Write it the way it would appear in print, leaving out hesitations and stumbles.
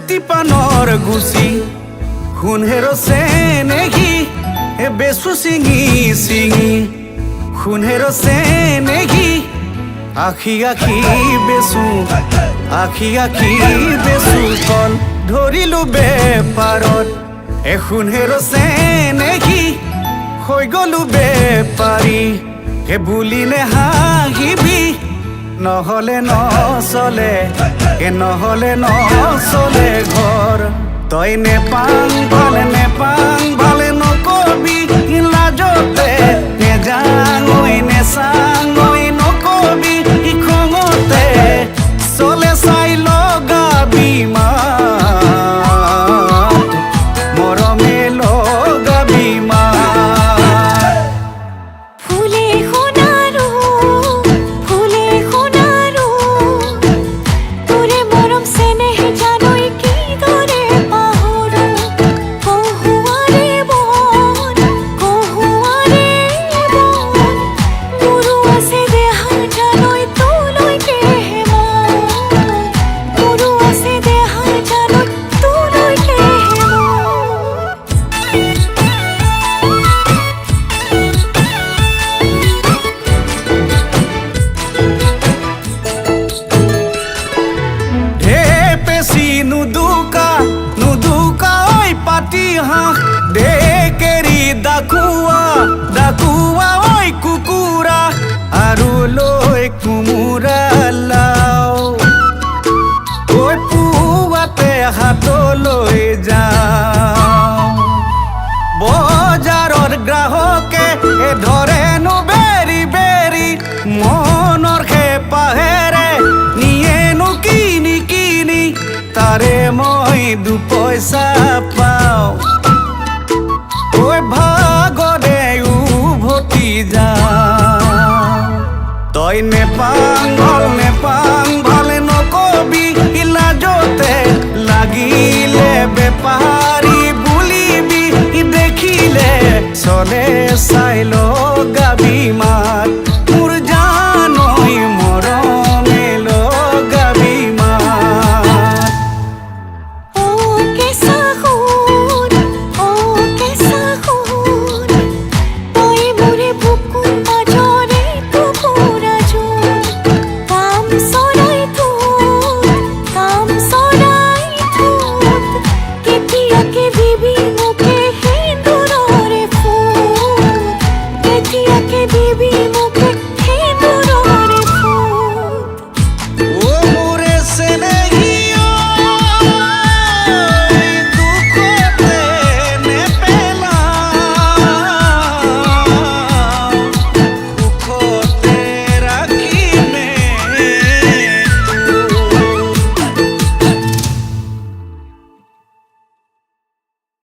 জাতি পানৰ গুচি সোণেৰো চেনেহী বেচু চিঙি চিঙি সোণেৰো চেনেহী আখি আখি বেচু আখি আখি বেচু কল ধৰিলো বেপাৰত সোণেৰো চেনেহী হৈ গলো বেপাৰী বুলি নেহাঁহিবি নহলে নচলে নহলে নচলে ঘৰ তই নেপাং ভালে নকবি লাজতে নেজাঙৈ নেচাঙৈ নকবি খঙতে চলে চাই লগাবি মাত মৰমে লগাবি মাত দেকেৰি ডাকুৱা ঐ কুকুৰা আৰু লৈ কোমোৰা লাও ঐ পুৱাতে হাতলৈ যাওঁ বজাৰৰ গ্ৰাহকে ধৰেনো বেৰি বেৰি মনৰ হেঁপাহেৰে নিয়েনো কিনি কিনি তাৰে মই দুপইচা পাওঁ ভাগৰে উভতি যাওঁ তই নেপাং ভালে নকবি লাজতে লাগিলে বেপাৰী বুলিবি দেখিলে চলে চাই লগা